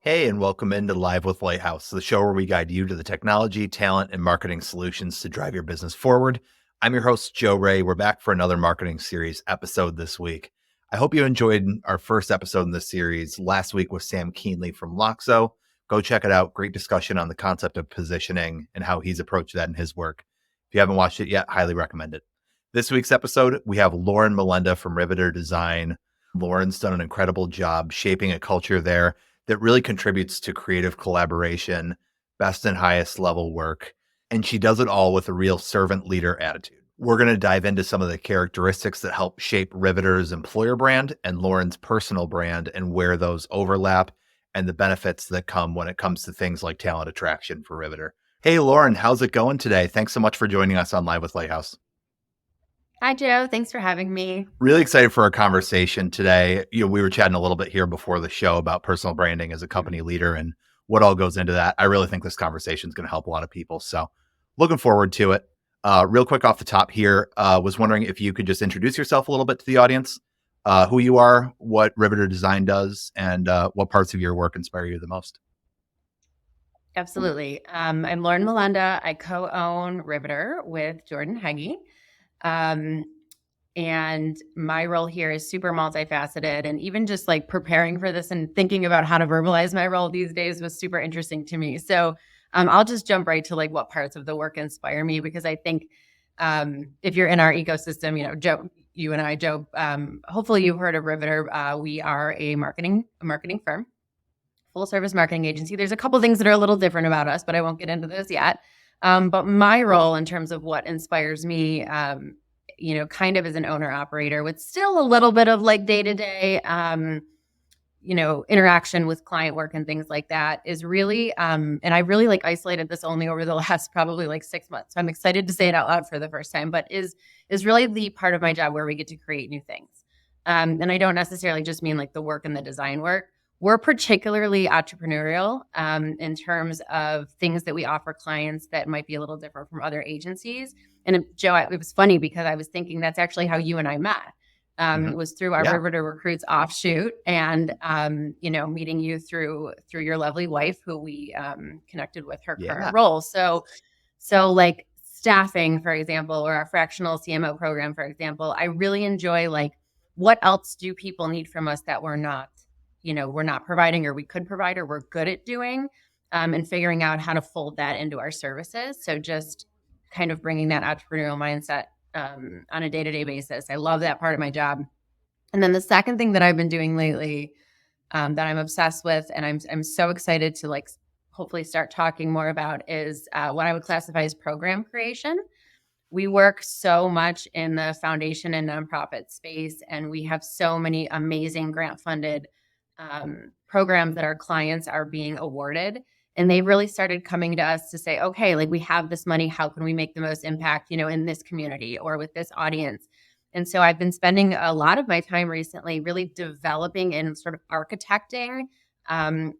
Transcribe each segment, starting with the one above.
Hey, and welcome into Live with Lighthouse, the show where we guide you to the technology, talent, and marketing solutions to drive your business forward. I'm your host, Joe Ray. We're back for another marketing series episode this week. I hope you enjoyed our first episode in this series last week with Sam Keenley from Loxo. Go check it out. Great discussion on the concept of positioning and how he's approached that in his work. If you haven't watched it yet, highly recommend it. This week's episode, we have Lauren Molenda from Riveter Design. Lauren's done an incredible job shaping a culture there that really contributes to creative collaboration, best and highest level work. And she does it all with a real servant leader attitude. We're going to dive into some of the characteristics that help shape Riveter's employer brand and Lauren's personal brand and where those overlap and the benefits that come when it comes to things like talent attraction for Riveter. Hey, Lauren, how's it going today? Thanks so much for joining us on Live with Lighthouse. Hi, Joe. Thanks for having me. Really excited for our conversation today. We were chatting a little bit here before the show about personal branding as a company leader and what all goes into that. I really think this conversation is going to help a lot of people. So looking forward to it. Real quick off the top here, was wondering if you could just introduce yourself a little bit to the audience, who you are, what Riveter Design does, and what parts of your work inspire you the most. Absolutely. I'm Lauren Molenda. I co-own Riveter with Jordan Heggie. And my role here is super multifaceted, and even just like preparing for this and thinking about how to verbalize my role these days was super interesting to me. So I'll just jump right to like what parts of the work inspire me, because I think if you're in our ecosystem, Joe, you and I, Joe, hopefully you've heard of Riveter. We are a marketing firm, full service marketing agency. There's a couple things that are a little different about us, but I won't get into those yet. But my role in terms of what inspires me, kind of as an owner operator with still a little bit of like day-to-day, interaction with client work and things like that is really, and I really like isolated this only over the last probably like 6 months. So I'm excited to say it out loud for the first time, but is really the part of my job where we get to create new things. And I don't necessarily just mean like the work and the design work. We're particularly entrepreneurial in terms of things that we offer clients that might be a little different from other agencies. And Joe, it was funny because I was thinking that's actually how you and I met. It was through our Riveter Recruits offshoot, and meeting you through your lovely wife, who we connected with her current role. So like staffing, for example, or our fractional CMO program, for example, I really enjoy like what else do people need from us that we're not providing, or we could provide, or we're good at doing, and figuring out how to fold that into our services. So just kind of bringing that entrepreneurial mindset on a day-to-day basis. I love that part of my job. And then the second thing that I've been doing lately that I'm obsessed with, and I'm so excited to like hopefully start talking more about, is what I would classify as program creation. We work so much in the foundation and nonprofit space, and we have so many amazing grant-funded programs that our clients are being awarded. And they really started coming to us to say, okay, like we have this money, how can we make the most impact, in this community or with this audience? And so I've been spending a lot of my time recently really developing and sort of architecting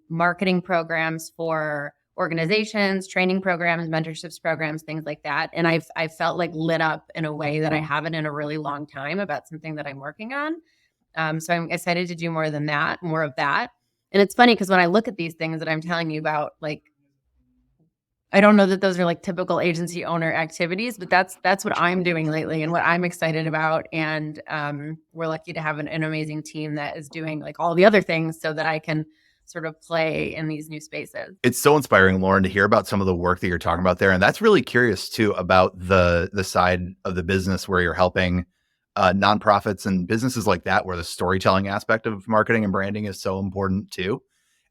marketing programs for organizations, training programs, mentorships programs, things like that. And I've felt like lit up in a way that I haven't in a really long time about something that I'm working on. So I'm excited to do more of that. And it's funny because when I look at these things that I'm telling you about, like, I don't know that those are like typical agency owner activities, but that's what I'm doing lately and what I'm excited about. And we're lucky to have an amazing team that is doing like all the other things so that I can sort of play in these new spaces. It's so inspiring, Lauren, to hear about some of the work that you're talking about there. And that's really curious too about the side of the business where you're helping nonprofits and businesses like that, where the storytelling aspect of marketing and branding is so important too.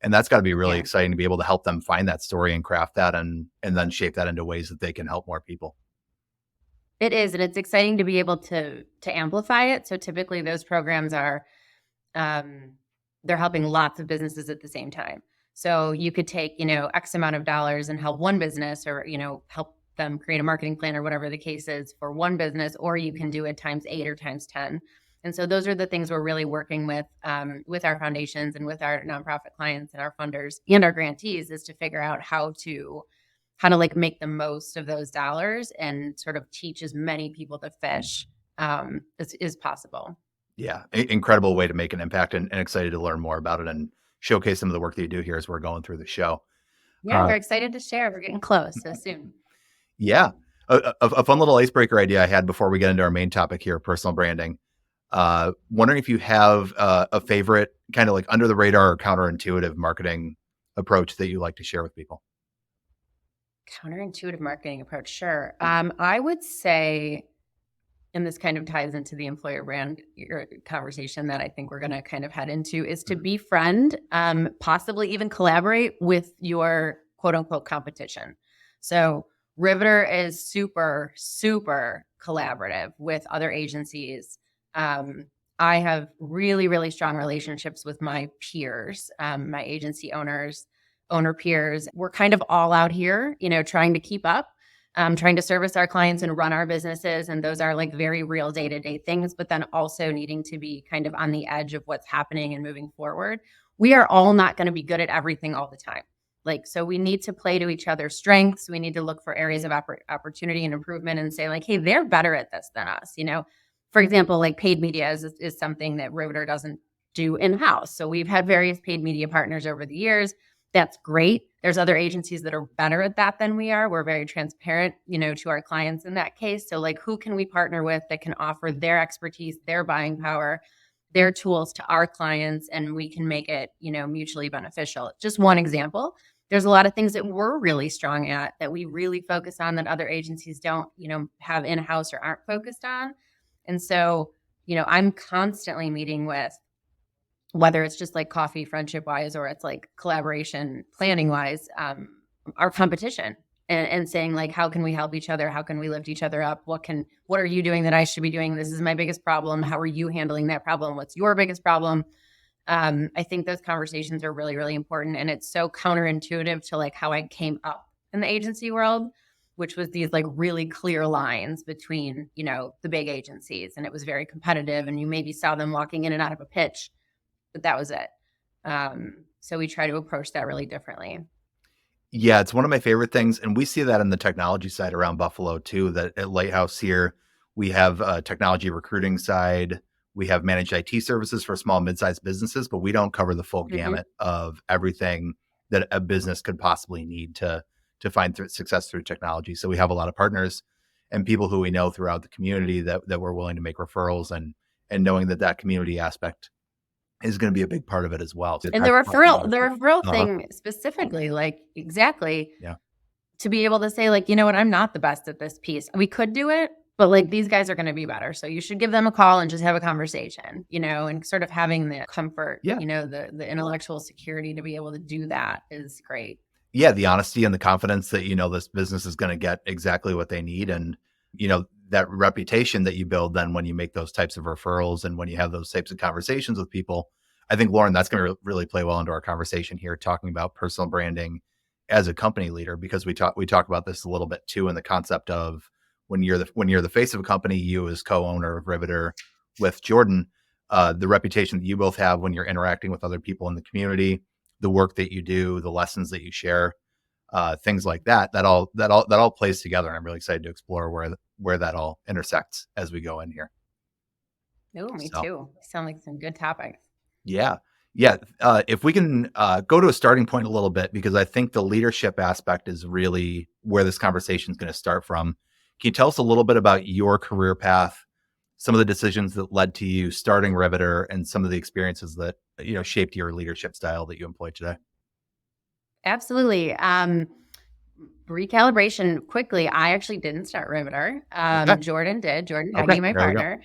And that's got to be really exciting to be able to help them find that story and craft that and then shape that into ways that they can help more people. It is. And it's exciting to be able to amplify it. So typically those programs are, they're helping lots of businesses at the same time. So you could take, X amount of dollars and help one business, or, help them create a marketing plan or whatever the case is for one business, or you can do it times 8 or times 10. And so those are the things we're really working with our foundations and with our nonprofit clients and our funders and our grantees, is to figure out how to like make the most of those dollars and sort of teach as many people to fish as possible. Yeah, incredible way to make an impact, and excited to learn more about it and showcase some of the work that you do here as we're going through the show. Yeah, we're excited to share. We're getting close so soon. Yeah. A fun little icebreaker idea I had before we get into our main topic here, personal branding. Wondering if you have a favorite kind of like under the radar or counterintuitive marketing approach that you like to share with people. Counterintuitive marketing approach. Sure. I would say, and this kind of ties into the employer brand conversation that I think we're going to kind of head into, is to befriend, possibly even collaborate with your quote unquote competition. So Riveter is super, super collaborative with other agencies. I have really, really strong relationships with my peers, my agency owner peers. We're kind of all out here, trying to keep up, trying to service our clients and run our businesses. And those are like very real day-to-day things, but then also needing to be kind of on the edge of what's happening and moving forward. We are all not going to be good at everything all the time. So we need to play to each other's strengths. We need to look for areas of opportunity and improvement and say like, hey, they're better at this than us. For example, like paid media is something that Riveter doesn't do in-house. So we've had various paid media partners over the years. That's great. There's other agencies that are better at that than we are. We're very transparent, to our clients in that case. So like, who can we partner with that can offer their expertise, their buying power, their tools to our clients, and we can make it, mutually beneficial. Just one example. There's a lot of things that we're really strong at that we really focus on that other agencies don't, have in-house or aren't focused on. And so, I'm constantly meeting with, whether it's just like coffee friendship wise, or it's like collaboration planning wise, our competition and saying like, how can we help each other? How can we lift each other up? What are you doing that I should be doing? This is my biggest problem. How are you handling that problem? What's your biggest problem? I think those conversations are really, really important. And it's so counterintuitive to like how I came up in the agency world, which was these like really clear lines between, the big agencies. And it was very competitive. And you maybe saw them walking in and out of a pitch, but that was it. So we try to approach that really differently. Yeah, it's one of my favorite things. And we see that in the technology side around Buffalo too, that at Lighthouse here, we have a technology recruiting side. We have managed IT services for small, mid-sized businesses, but we don't cover the full gamut of everything that a business could possibly need to find success through technology. So we have a lot of partners and people who we know throughout the community that we're willing to make referrals, and knowing that community aspect is going to be a big part of it as well. And the referral thing specifically, like exactly, yeah, to be able to say like, you know what, I'm not the best at this piece. We could do it, but like these guys are going to be better. So you should give them a call and just have a conversation, and sort of having the comfort, the intellectual security to be able to do that is great. Yeah, the honesty and the confidence that, this business is going to get exactly what they need. And, that reputation that you build then when you make those types of referrals and when you have those types of conversations with people. I think, Lauren, that's going to really play well into our conversation here, talking about personal branding as a company leader, because we talk about this a little bit too, in the concept of when you're the face of a company, you as co-owner of Riveter with Jordan, the reputation that you both have when you're interacting with other people in the community, the work that you do, the lessons that you share, things like that all plays together. And I'm really excited to explore where that all intersects as we go in here. Oh, me too. Sound like some good topics. Yeah. If we can go to a starting point a little bit, because I think the leadership aspect is really where this conversation is going to start from. Can you tell us a little bit about your career path, some of the decisions that led to you starting Riveter, and some of the experiences that, shaped your leadership style that you employ today? Absolutely. Recalibration quickly. I actually didn't start Riveter. Jordan did. Jordan Nagy, my partner.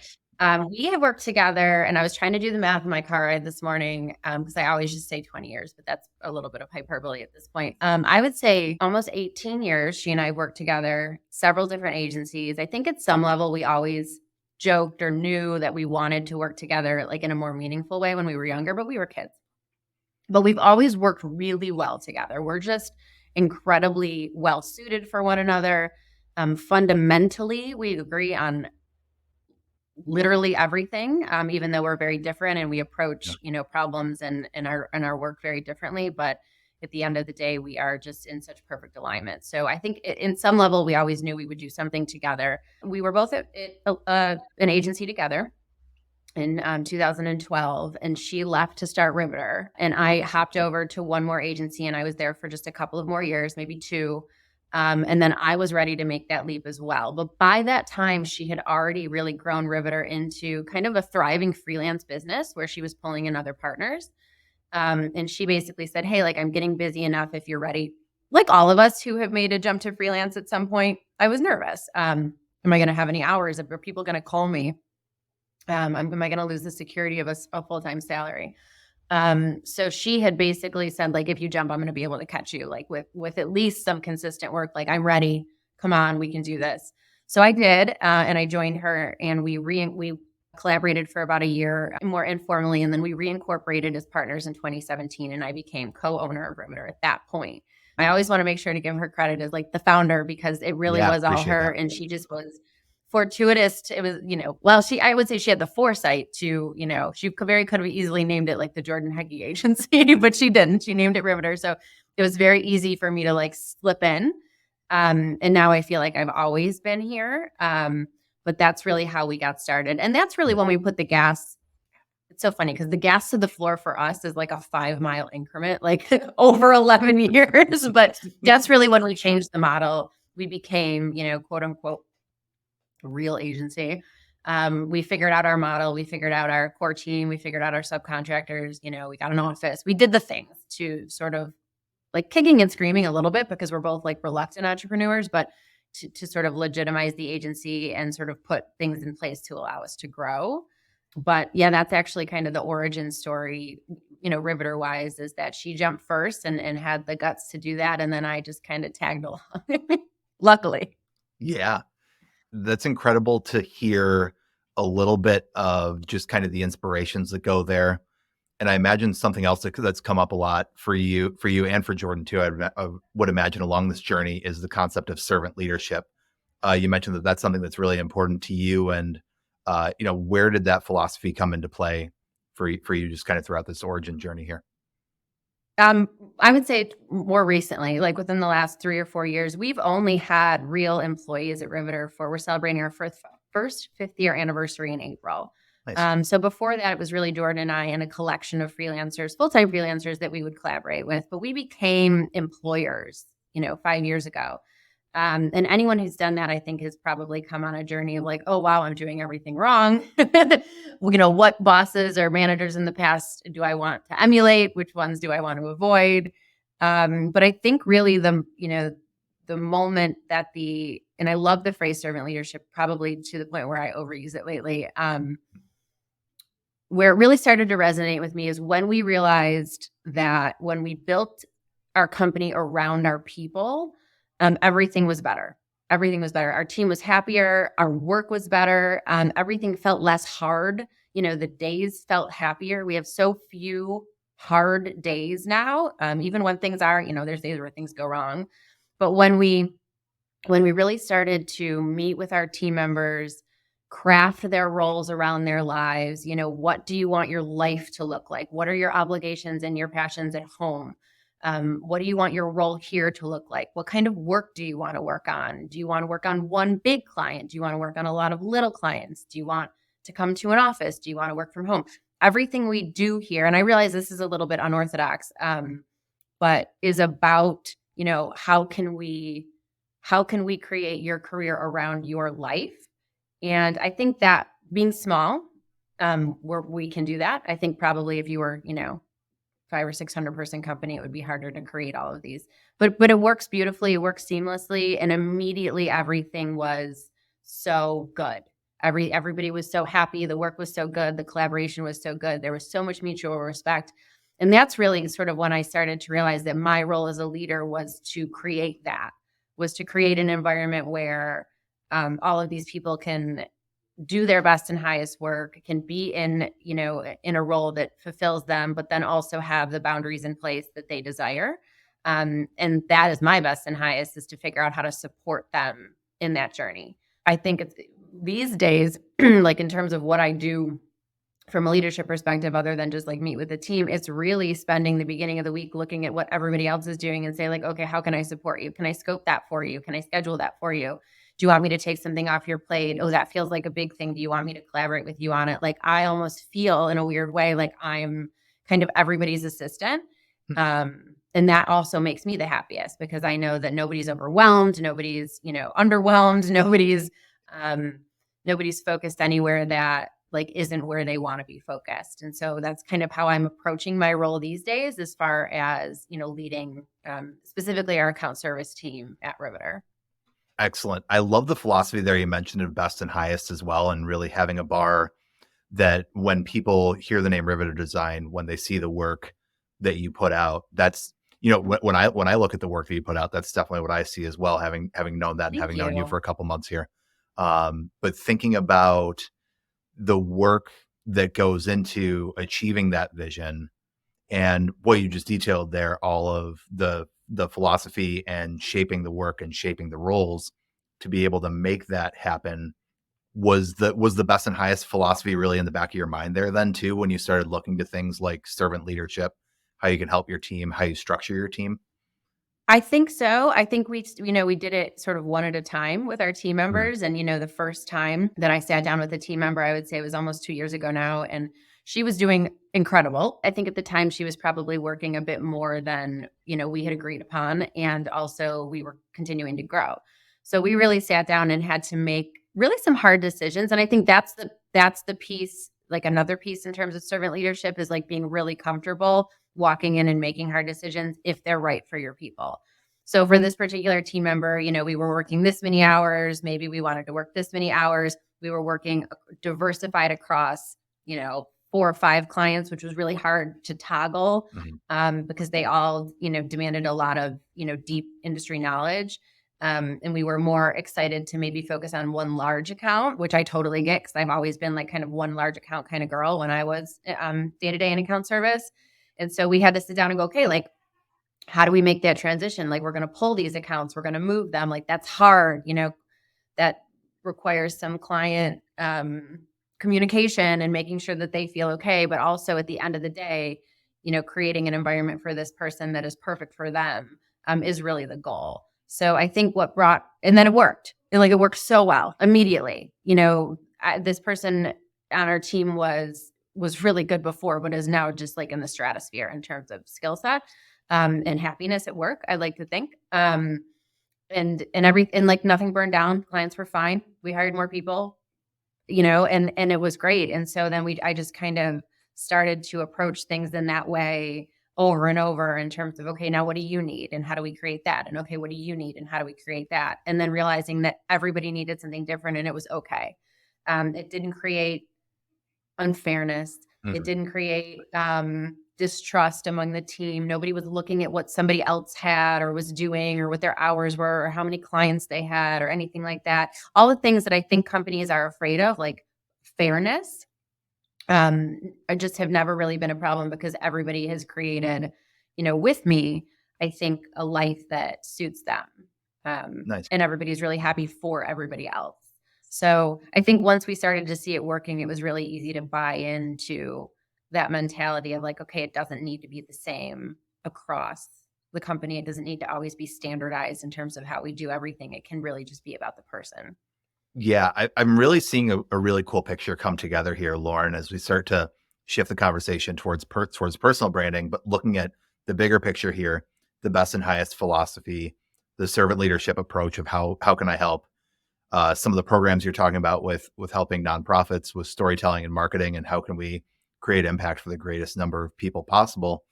We have worked together, and I was trying to do the math in my car ride this morning because I always just say 20 years, but that's a little bit of hyperbole at this point. I would say almost 18 years. She and I worked together, several different agencies. I think at some level we always joked or knew that we wanted to work together like in a more meaningful way when we were younger, but we were kids. But we've always worked really well together. We're just incredibly well suited for one another. Fundamentally, we agree on literally everything, even though we're very different and we approach, problems and our work very differently. But at the end of the day, we are just in such perfect alignment. So I think in some level, we always knew we would do something together. We were both at an agency together. in 2012, and she left to start Riveter, and I hopped over to one more agency, and I was there for just a couple of more years, maybe two. And then I was ready to make that leap as well. But by that time, she had already really grown Riveter into kind of a thriving freelance business where she was pulling in other partners. And she basically said, hey, like, I'm getting busy enough if you're ready. Like all of us who have made a jump to freelance at some point, I was nervous. Am I going to have any hours? Are people going to call me? Am I going to lose the security of a full-time salary? So she had basically said, like, if you jump, I'm going to be able to catch you, like with at least some consistent work. Like, I'm ready. Come on, we can do this. So I did, and I joined her, and we collaborated for about a year more informally, and then we reincorporated as partners in 2017, and I became co-owner of Riveter at that point. I always want to make sure to give her credit as like the founder, because it really Yeah, was all appreciate her, that. and she just was fortuitous. It was, well, I would say she had the foresight to, she very could have easily named it like the Jordan Heggie Agency, but she didn't. She named it Riveter. So it was very easy for me to like slip in. And now I feel like I've always been here. But that's really how we got started. And that's really when we put the gas. It's so funny because the gas to the floor for us is like a 5-mile increment, like over 11 years. But that's really when we changed the model. We became, quote unquote, real agency. We figured out our model. We figured out our core team. We figured out our subcontractors. We got an office. We did the things to sort of like kicking and screaming a little bit because we're both like reluctant entrepreneurs, but to sort of legitimize the agency and sort of put things in place to allow us to grow. But yeah, that's actually kind of the origin story, Riveter wise, is that she jumped first and had the guts to do that. And then I just kind of tagged along, luckily. Yeah. That's incredible to hear a little bit of just kind of the inspirations that go there. And I imagine something else that's come up a lot for you and for Jordan too. I would imagine along this journey is the concept of servant leadership. You mentioned that that's something that's really important to you, and where did that philosophy come into play for you just kind of throughout this origin journey here? I would say more recently, like within the last 3 or 4 years, we've only had real employees at Riveter we're celebrating our first 5th year anniversary in April. Nice. So before that, it was really Jordan and I and a collection of freelancers, full-time freelancers that we would collaborate with. But we became employers, 5 years ago. And anyone who's done that, I think, has probably come on a journey of like, oh, wow, I'm doing everything wrong. What bosses or managers in the past do I want to emulate? Which ones do I want to avoid? But I think really the moment that and I love the phrase servant leadership, probably to the point where I overuse it lately. Where it really started to resonate with me is when we realized that when we built our company around our people, everything was better. Everything was better. Our team was happier. Our work was better. Everything felt less hard. The days felt happier. We have so few hard days now. Even when things are, there's days where things go wrong. But when we really started to meet with our team members, craft their roles around their lives, what do you want your life to look like? What are your obligations and your passions at home? What do you want your role here to look like? What kind of work do you want to work on? Do you want to work on one big client? Do you want to work on a lot of little clients? Do you want to come to an office? Do you want to work from home? Everything we do here, and I realize this is a little bit unorthodox, but is about, how can we create your career around your life? And I think that being small, where we can do that. I think probably if you were, 500 or 600 person company, it would be harder to create all of these. But it works beautifully. It works seamlessly, and immediately everything was so good. Everybody was so happy. The work was so good. The collaboration was so good. There was so much mutual respect. And that's really sort of when I started to realize that my role as a leader was to create an environment where all of these people can do their best and highest work, can be in a role that fulfills them, but then also have the boundaries in place that they desire. And that is my best and highest, is to figure out how to support them in that journey. I think it's these days, like in terms of what I do from a leadership perspective, other than just like meet with the team, it's really spending the beginning of the week looking at what everybody else is doing and say like, okay, how can I support you? Can I scope that for you? Can I schedule that for you? Do you want me to take something off your plate? Oh, that feels like a big thing. Do you want me to collaborate with you on it? Like I almost feel in a weird way like I'm kind of everybody's assistant. And that also makes me the happiest because I know that nobody's overwhelmed, nobody's, underwhelmed, um, nobody's focused anywhere that like isn't where they want to be focused. And so that's kind of how I'm approaching my role these days as far as, leading specifically our account service team at Riveter. Excellent. I love the philosophy there you mentioned of best and highest as well, and really having a bar that when people hear the name Riveter Design, when they see the work that you put out, that's when I look at the work that you put out, that's definitely what I see as well. Having known that and Thank having known you you. for a couple months here, but thinking about the work that goes into achieving that vision and what you just detailed there, all of the philosophy and shaping the work and shaping the roles to be able to make that happen was the best and highest philosophy really in the back of your mind there then too when you started looking to things like servant leadership, how you can help your team, how you structure your team? I think so. I think we did it sort of one at a time with our team Mhm. members. And, the first time that I sat down with a team member, I would say it was almost 2 years ago now. And she was doing incredible. I think at the time she was probably working a bit more than, we had agreed upon. And also we were continuing to grow. So we really sat down and had to make really some hard decisions. And I think that's the piece, like another piece in terms of servant leadership is like being really comfortable walking in and making hard decisions if they're right for your people. So for this particular team member, we were working this many hours, maybe we wanted to work this many hours. We were working diversified across, 4 or 5 clients, which was really hard to toggle Mhm. because they all, demanded a lot of, deep industry knowledge. And we were more excited to maybe focus on one large account, which I totally get because I've always been like kind of one large account kind of girl when I was day-to-day in account service. And so we had to sit down and go, okay, like, how do we make that transition? Like, we're going to pull these accounts, we're going to move them. Like, that's hard, that requires some client communication and making sure that they feel okay. But also at the end of the day, creating an environment for this person that is perfect for them is really the goal. So I think and then it worked. And like, it worked so well immediately. This person on our team was really good before, but is now just like in the stratosphere in terms of skill set and happiness at work. I like to think, and like nothing burned down. Clients were fine. We hired more people, and it was great. And so then I just kind of started to approach things in that way over and over in terms of, okay, now what do you need? And how do we create that? And okay, what do you need? And how do we create that? And then realizing that everybody needed something different and it was okay. It didn't create unfairness. It Mhm. didn't create distrust among the team. Nobody was looking at what somebody else had or was doing or what their hours were or how many clients they had or anything like that. All the things that I think companies are afraid of, like fairness, I just have never really been a problem because everybody has created, with me, I think a life that suits them. Nice. And everybody's really happy for everybody else. So I think once we started to see it working, it was really easy to buy into that mentality of like, okay, it doesn't need to be the same across the company. It doesn't need to always be standardized in terms of how we do everything. It can really just be about the person. Yeah, I'm really seeing a really cool picture come together here, Lauren, as we start to shift the conversation towards personal branding, but looking at the bigger picture here, the best and highest philosophy, the servant leadership approach of how can I help, some of the programs you're talking about with helping nonprofits with storytelling and marketing, and how can we create impact for the greatest number of people possible.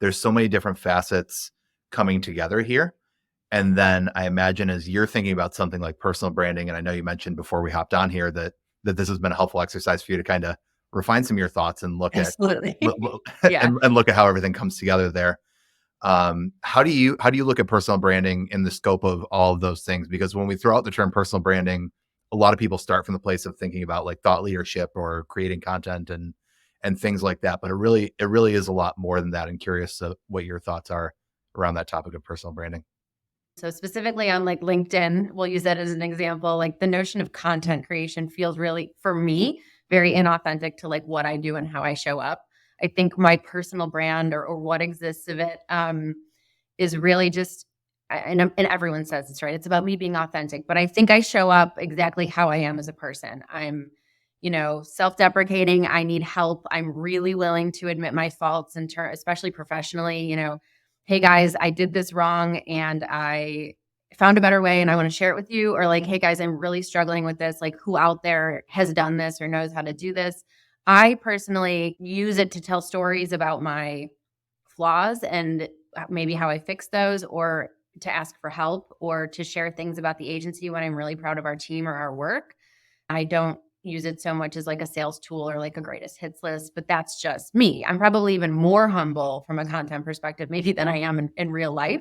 There's so many different facets coming together here. And then I imagine as you're thinking about something like personal branding, and I know you mentioned before we hopped on here that this has been a helpful exercise for you to kind of refine some of your thoughts and look at Absolutely. look, Yeah. and look at how everything comes together there. How do you look at personal branding in the scope of all of those things? Because when we throw out the term personal branding, a lot of people start from the place of thinking about like thought leadership or creating content and things like that. But it really is a lot more than that. And curious what your thoughts are around that topic of personal branding. So specifically on like LinkedIn, we'll use that as an example. Like the notion of content creation feels really, for me, very inauthentic to like what I do and how I show up. I think my personal brand or what exists of it is really just and everyone says it's right. It's about me being authentic, but I think I show up exactly how I am as a person. I'm, self-deprecating. I need help. I'm really willing to admit my faults and especially professionally, hey guys, I did this wrong and I found a better way and I want to share it with you. Or like, hey guys, I'm really struggling with this. Like, who out there has done this or knows how to do this? I personally use it to tell stories about my flaws and maybe how I fix those, or to ask for help, or to share things about the agency when I'm really proud of our team or our work. I don't use it so much as like a sales tool or like a greatest hits list, but that's just me. I'm probably even more humble from a content perspective, maybe than I am in real life,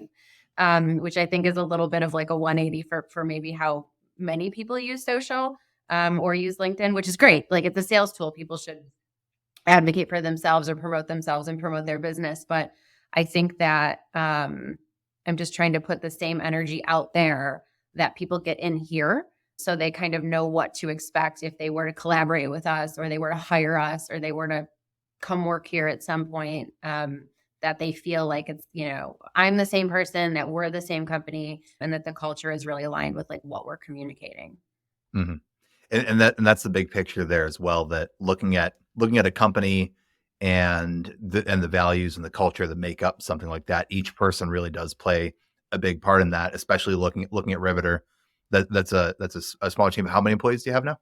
which I think is a little bit of like a 180 for maybe how many people use social or use LinkedIn, which is great. Like, it's a sales tool. People should advocate for themselves or promote themselves and promote their business. But I think that I'm just trying to put the same energy out there that people get in here, so they kind of know what to expect if they were to collaborate with us, or they were to hire us, or they were to come work here at some point, that they feel like it's, I'm the same person, that we're the same company, and that the culture is really aligned with like what we're communicating. Mhm. And that's the big picture there as well, that looking at a company and the values and the culture that make up something like that, each person really does play a big part in that, especially looking at Riveter. That's a small team. How many employees do you have now?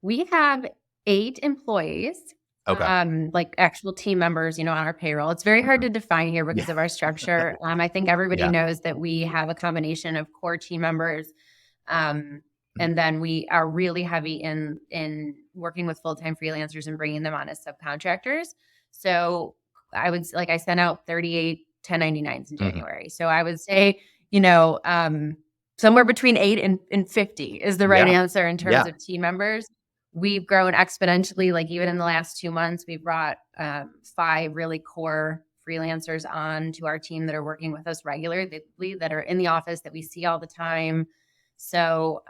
We have 8 employees, Okay. like actual team members, on our payroll. It's very hard Mhm. to define here Yeah. because of our structure. I think everybody Yeah. knows that we have a combination of core team members, um, Mhm. and then we are really heavy in working with full-time freelancers and bringing them on as subcontractors. So I sent out 38 1099s in Mhm. January. So I would say, you know, um, somewhere between 8 and 50 is the right Yeah. answer in terms Yeah. of team members. We've grown exponentially. Like, even in the last 2 months, we've brought 5 really core freelancers on to our team that are working with us regularly, that are in the office, that we see all the time. So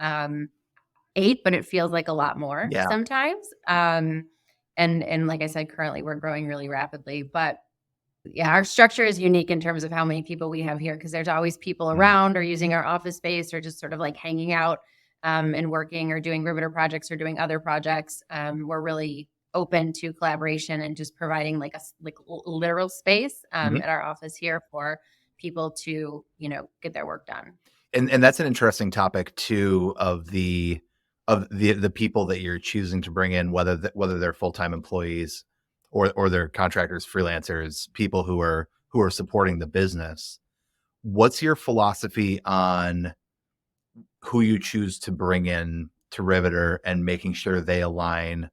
8, but it feels like a lot more Yeah. sometimes. And like I said, currently we're growing really rapidly. But yeah, our structure is unique in terms of how many people we have here, because there's always people Mhm. around or using our office space or just sort of like hanging out and working or doing Riveter projects or doing other projects. We're really open to collaboration and just providing like literal space Mhm. at our office here for people to, get their work done. And that's an interesting topic too, of the people that you're choosing to bring in, whether they're full-time employees or they're contractors, freelancers, people who are supporting the business. What's your philosophy on who you choose to bring in to Riveter and making sure they align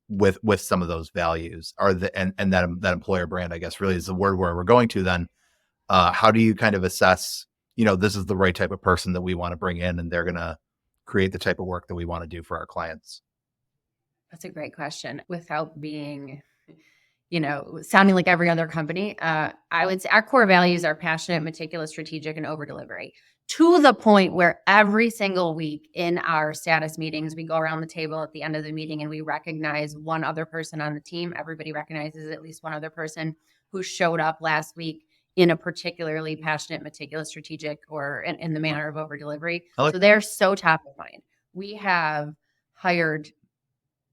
with some of those values? And that employer brand, I guess, really is the word where we're going to then. How do you kind of assess, this is the right type of person that we want to bring in and they're going to create the type of work that we want to do for our clients? That's a great question. Without being, sounding like every other company, I would say our core values are passionate, meticulous, strategic, and over delivery, to the point where every single week in our status meetings, we go around the table at the end of the meeting and we recognize one other person on the team. Everybody recognizes at least one other person who showed up last week in a particularly passionate, meticulous, strategic, or in the manner of over delivery. I like So that. they're so top of mind. We have hired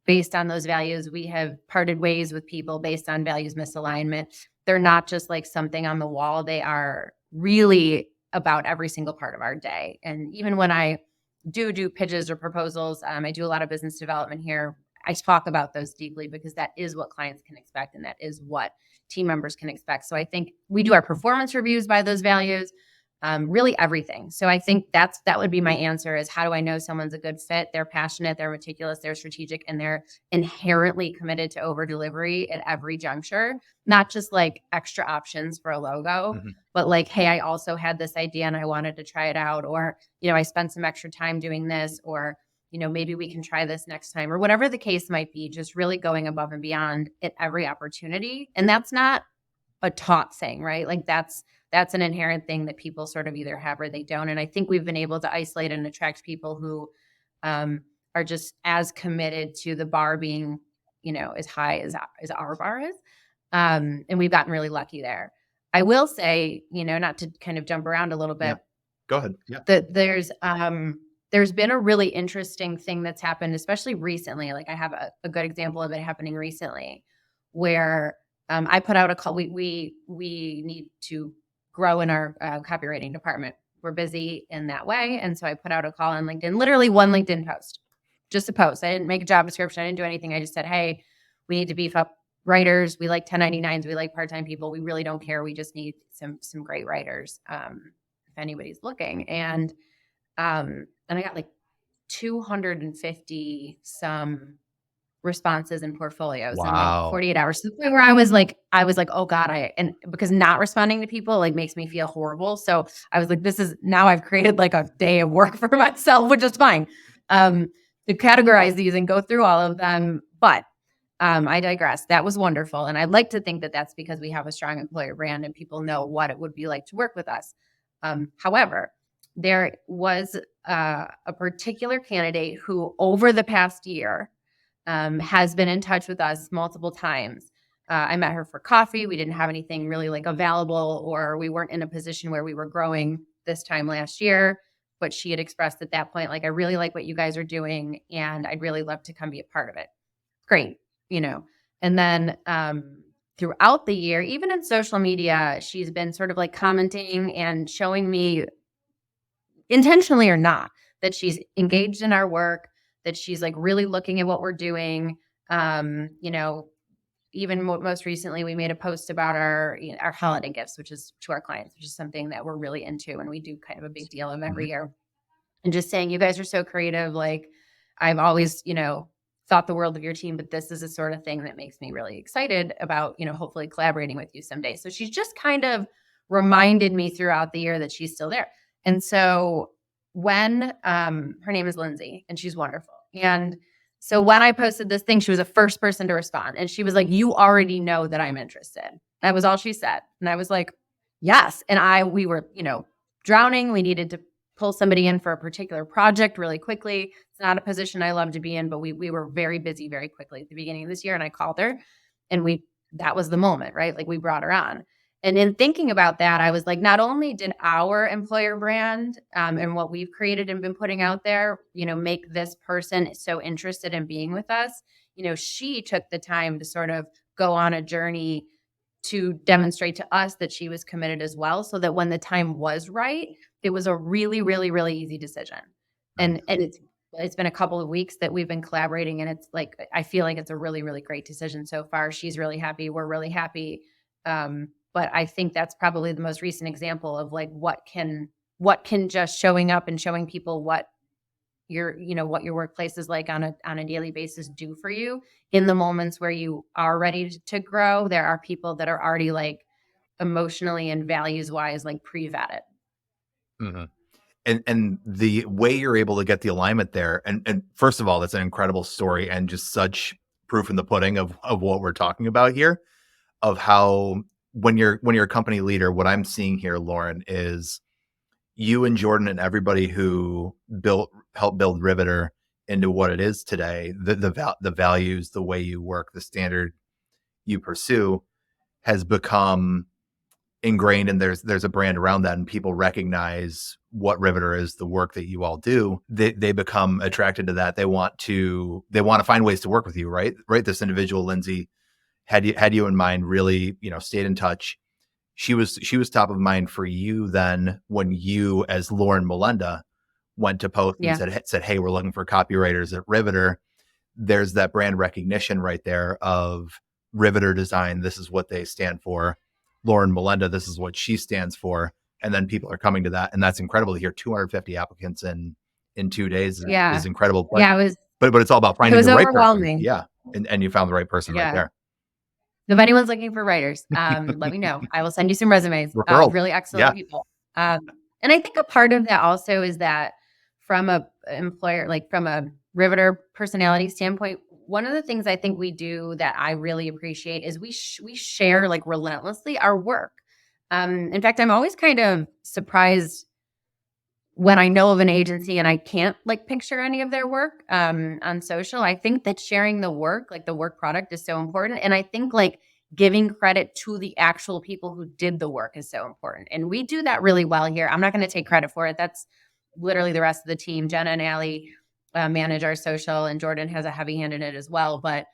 based on those values. We have parted ways with people based on values misalignment. They're not just like something on the wall. They are really about every single part of our day. And even when I do pitches or proposals, I do a lot of business development here. I talk about those deeply because that is what clients can expect and that is what team members can expect. So I think we do our performance reviews by those values, really everything. So I think that would be my answer: is how do I know someone's a good fit? They're passionate, they're meticulous, they're strategic, and they're inherently committed to over delivery at every juncture, not just like extra options for a logo, Mhm. but like, hey, I also had this idea and I wanted to try it out, or, I spent some extra time doing this, or, maybe we can try this next time, or whatever the case might be, just really going above and beyond at every opportunity. And that's not a taught thing, right? Like, that's an inherent thing that people sort of either have or they don't. And I think we've been able to isolate and attract people who are just as committed to the bar being, as high as our bar is. And we've gotten really lucky there. I will say, not to kind of jump around a little bit, Go ahead. Yeah. that there's been a really interesting thing that's happened, especially recently. Like I have a good example of it happening recently where I put out a call. We need to grow in our copywriting department. We're busy in that way. And so I put out a call on LinkedIn, literally one LinkedIn post, just a post. I didn't make a job description. I didn't do anything. I just said, hey, we need to beef up writers. We like 1099s. We like part-time people. We really don't care. We just need some great writers. If anybody's looking. And I got like 250 some responses and portfolios in like Wow. 48 hours, to the point where I was like, oh God, and because not responding to people like makes me feel horrible. So I was like, now I've created like a day of work for myself, which is fine. To categorize these and go through all of them. But I digress. That was wonderful. And I'd like to think that that's because we have a strong employer brand and people know what it would be like to work with us. However, there was a particular candidate who over the past year has been in touch with us multiple times. I met her for coffee. We didn't have anything really like available, or we weren't in a position where we were growing this time last year. But she had expressed at that point, like, I really like what you guys are doing and I'd really love to come be a part of it. Great. And then throughout the year, even in social media, she's been sort of like commenting and showing me, intentionally or not, that she's engaged in our work, that she's like really looking at what we're doing. Even most recently, we made a post about our holiday gifts, which is to our clients, which is something that we're really into. And we do kind of a big deal of every year. And just saying, you guys are so creative. Like I've always, thought the world of your team, but this is the sort of thing that makes me really excited about, hopefully collaborating with you someday. So she's just kind of reminded me throughout the year that she's still there. And so when her name is Lindsay and she's wonderful. And so when I posted this thing, she was the first person to respond. And she was like, you already know that I'm interested. That was all she said. And I was like, yes. And we were, drowning. We needed to pull somebody in for a particular project really quickly. It's not a position I love to be in, but we were very busy very quickly at the beginning of this year. And I called her and that was the moment, right? Like we brought her on. And in thinking about that, I was like, not only did our employer brand and what we've created and been putting out there, make this person so interested in being with us, she took the time to sort of go on a journey to demonstrate to us that she was committed as well, so that when the time was right, it was a really, really, really easy decision. And it's been a couple of weeks that we've been collaborating, and it's like, I feel like it's a really, really great decision so far. She's really happy. We're really happy. But I think that's probably the most recent example of like what can just showing up and showing people what what your workplace is like on a daily basis do for you in the moments where you are ready to grow. There are people that are already like emotionally and values wise like pre-vetted. Mm-hmm. And the way you're able to get the alignment there, and first of all, that's an incredible story and just such proof in the pudding of what we're talking about here, of how when you're a company leader, what I'm seeing here, Lauren, is you and Jordan and everybody who helped build Riveter into what it is today, the values, the way you work, the standard you pursue has become ingrained, and there's a brand around that, and people recognize what Riveter is, the work that you all do. They become attracted to that. They want to find ways to work with you, right? This individual, Lindsay, had you in mind, really, stayed in touch. She was top of mind for you then when you, as Lauren Molenda, went to post and said, hey, we're looking for copywriters at Riveter. There's that brand recognition right there of Riveter Design. This is what they stand for. Lauren Molenda, this is what she stands for. And then people are coming to that. And that's incredible to hear. 250 applicants in 2 days is incredible. But, but it's all about finding the right person. Yeah. And you found the right person right there. If anyone's looking for writers, let me know. I will send you some resumes. Really excellent people. And I think a part of that also is that from a employer, like from a Riveter personality standpoint, one of the things I think we do that I really appreciate is we share like relentlessly our work. In fact, I'm always kind of surprised when I know of an agency and I can't like picture any of their work on social. I think that sharing the work, like the work product, is so important. And I think like giving credit to the actual people who did the work is so important. And we do that really well here. I'm not going to take credit for it. That's literally the rest of the team. Jenna and Allie manage our social, and Jordan has a heavy hand in it as well. But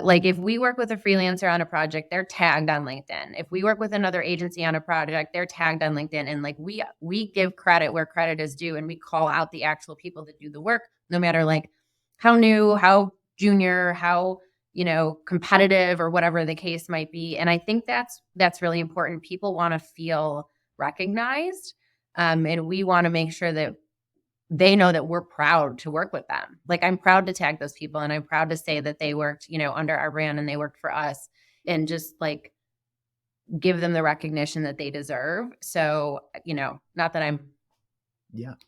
like if we work with a freelancer on a project, they're tagged on LinkedIn. If we work with another agency on a project, they're tagged on LinkedIn. And like we give credit where credit is due, and we call out the actual people that do the work, no matter like how new, how junior, how competitive or whatever the case might be. And I think that's really important. People want to feel recognized, and we want to make sure that they know that we're proud to work with them. Like I'm proud to tag those people, and I'm proud to say that they worked, under our brand and they worked for us, and just like give them the recognition that they deserve. So, not that I'm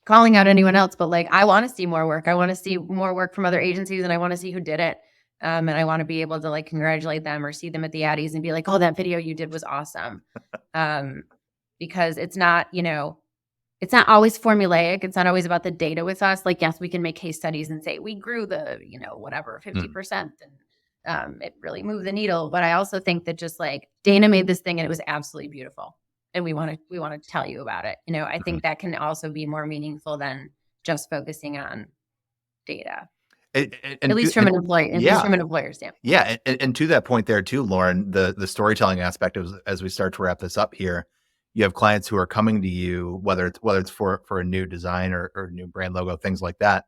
calling out anyone else, but like I want to see more work. I want to see more work from other agencies, and I want to see who did it. And I want to be able to like congratulate them or see them at the Addies and be like, oh, that video you did was awesome. Because it's not, it's not always formulaic. It's not always about the data with us. Like, yes, we can make case studies and say we grew the, whatever, 50%. And it really moved the needle. But I also think that just like Dana made this thing and it was absolutely beautiful. And we want to tell you about it. I think that can also be more meaningful than just focusing on data. At least from an employer standpoint. Yeah. And to that point there too, Lauren, the storytelling aspect of, as we start to wrap this up here, you have clients who are coming to you, whether it's for a new design or new brand logo, things like that.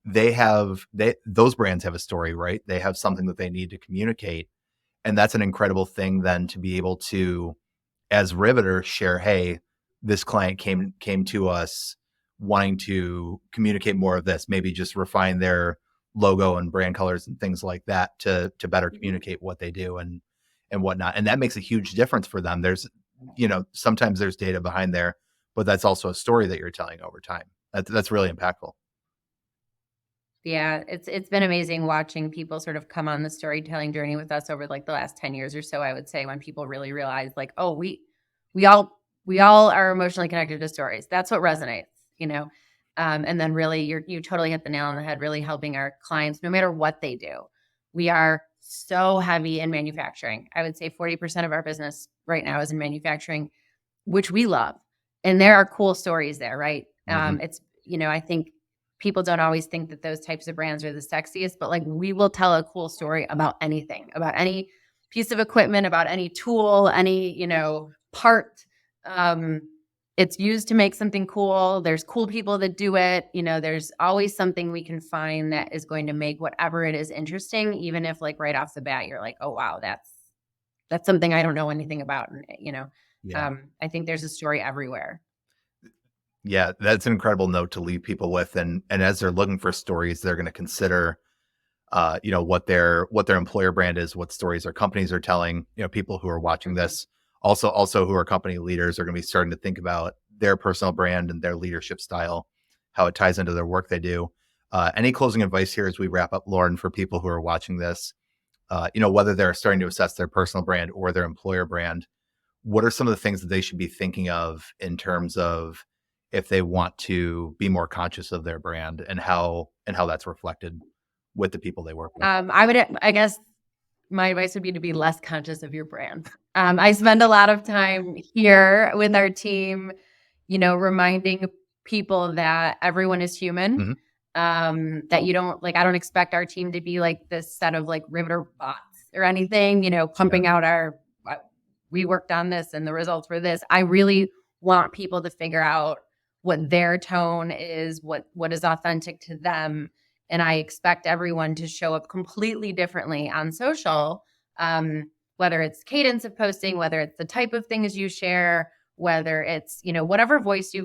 Those brands have a story, right? They have something that they need to communicate. And that's an incredible thing then to be able to, as Riveter, share, hey, this client came to us wanting to communicate more of this, maybe just refine their logo and brand colors and things like that to better communicate what they do and whatnot. And that makes a huge difference for them. There's, sometimes there's data behind there, but that's also a story that you're telling over time. That's really impactful. Yeah, it's been amazing watching people sort of come on the storytelling journey with us over like the last 10 years or so, I would say, when people really realize like, oh, we all are emotionally connected to stories. That's what resonates, and then really you totally hit the nail on the head, really helping our clients no matter what they do. We are so heavy in manufacturing. I would say 40% of our business right now is in manufacturing, which we love. And there are cool stories there, right? It's, I think people don't always think that those types of brands are the sexiest, but like we will tell a cool story about anything, about any piece of equipment, about any tool, any, part. It's used to make something cool. There's cool people that do it. There's always something we can find that is going to make whatever it is interesting, even if like right off the bat, you're like, oh, wow, that's something I don't know anything about. I think there's a story everywhere. Yeah, that's an incredible note to leave people with. And as they're looking for stories, they're going to consider, what their employer brand is, what stories their companies are telling, people who are watching this. Also who are company leaders are going to be starting to think about their personal brand and their leadership style, how it ties into their work they do. Any closing advice here as we wrap up, Lauren, for people who are watching this, whether they're starting to assess their personal brand or their employer brand, what are some of the things that they should be thinking of in terms of if they want to be more conscious of their brand and how that's reflected with the people they work with? I guess my advice would be to be less conscious of your brand. I spend a lot of time here with our team, reminding people that everyone is human. That you don't like, I don't expect our team to be like this set of like Riveter bots or anything, pumping out we worked on this and the results were this. I really want people to figure out what their tone is, what is authentic to them. And I expect everyone to show up completely differently on social, whether it's cadence of posting, whether it's the type of things you share, whether it's, whatever voice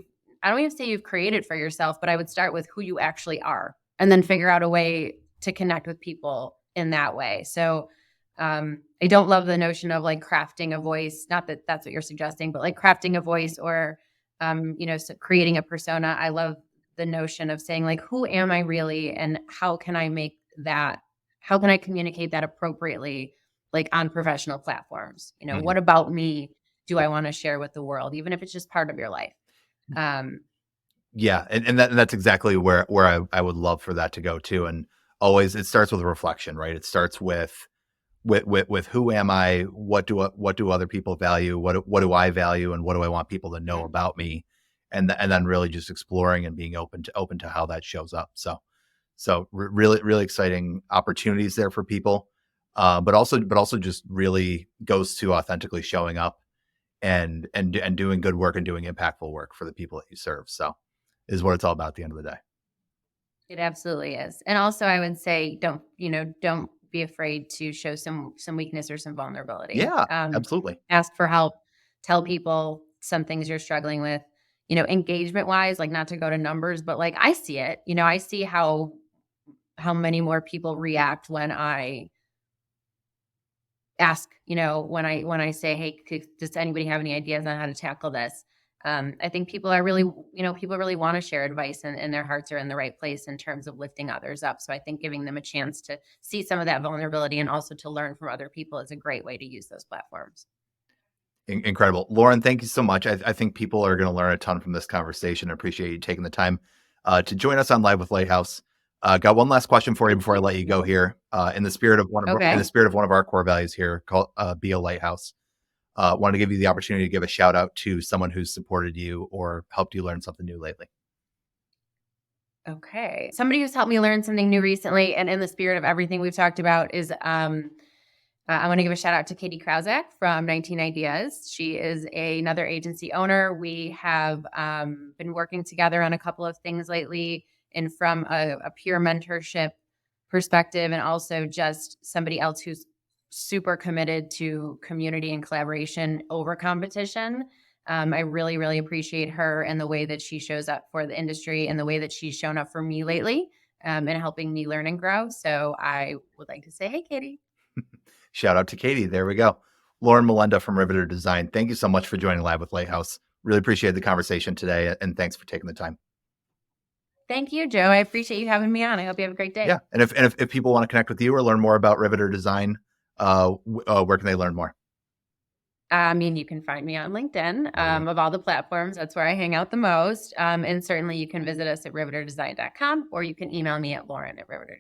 I don't even say you've created for yourself, but I would start with who you actually are and then figure out a way to connect with people in that way. So I don't love the notion of like crafting a voice, not that that's what you're suggesting, but like crafting a voice or, so creating a persona. I love the notion of saying like, who am I really? And how can I communicate that appropriately, like on professional platforms? What about me do I want to share with the world, even if it's just part of your life? Yeah. And that's exactly where I would love for that to go too. And always it starts with a reflection, right? It starts with with who am I, what do other people value, what do I value, and what do I want people to know about me, and then really just exploring and being open to how that shows up. So really exciting opportunities there for people, but also just really goes to authentically showing up and doing good work and doing impactful work for the people that you serve. So is what it's all about at the end of the day. It absolutely is. And also I would say don't be afraid to show some weakness or some vulnerability. Yeah, absolutely. Ask for help, tell people some things you're struggling with, engagement wise, like not to go to numbers, but like I see it, I see how many more people react when I ask, when I say, "Hey, does anybody have any ideas on how to tackle this?" I think people are really, people really want to share advice, and their hearts are in the right place in terms of lifting others up. So I think giving them a chance to see some of that vulnerability and also to learn from other people is a great way to use those platforms. Incredible. Lauren, thank you so much. I think people are going to learn a ton from this conversation. I appreciate you taking the time to join us on Live with Lighthouse. Got one last question for you before I let you go here. In the spirit of Okay. one of our core values here, called Be a Lighthouse. Wanted to give you the opportunity to give a shout out to someone who's supported you or helped you learn something new lately. Okay. Somebody who's helped me learn something new recently, and in the spirit of everything we've talked about, is I want to give a shout out to Katie Krauzak from 19 Ideas. She is another agency owner. We have been working together on a couple of things lately, and from a peer mentorship perspective, and also just somebody else who's super committed to community and collaboration over competition. I really, really appreciate her and the way that she shows up for the industry and the way that she's shown up for me lately, and helping me learn and grow. So I would like to say, hey, Katie. Shout out to Katie. There we go. Lauren Molenda from Riveter Design. Thank you so much for joining Live with Lighthouse. Really appreciate the conversation today, and thanks for taking the time. Thank you, Joe. I appreciate you having me on. I hope you have a great day. Yeah, and if people want to connect with you or learn more about Riveter Design, where can they learn more? I mean, you can find me on LinkedIn, of all the platforms. That's where I hang out the most. And certainly you can visit us at riveterdesign.com, or you can email me at Lauren@riveterdesign.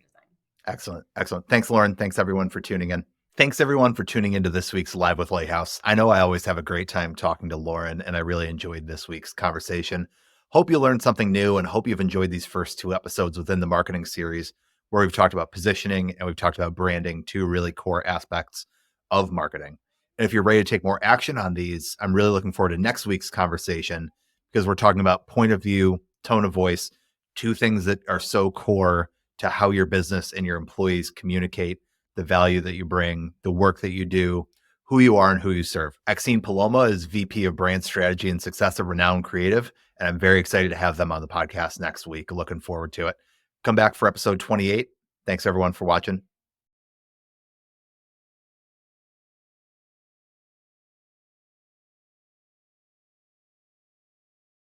Excellent. Thanks, Lauren. Thanks everyone for tuning in. Thanks everyone for tuning into this week's Live with Lighthouse. I know I always have a great time talking to Lauren, and I really enjoyed this week's conversation. Hope you learned something new, and hope you've enjoyed these first two episodes within the marketing series, where we've talked about positioning and we've talked about branding, two really core aspects of marketing. And if you're ready to take more action on these, I'm really looking forward to next week's conversation, because we're talking about point of view, tone of voice, two things that are so core to how your business and your employees communicate, the value that you bring, the work that you do, who you are, and who you serve. Exene Paloma is VP of Brand Strategy and Success of Renowned Creative, and I'm very excited to have them on the podcast next week. Looking forward to it. Come back for episode 28. Thanks everyone for watching.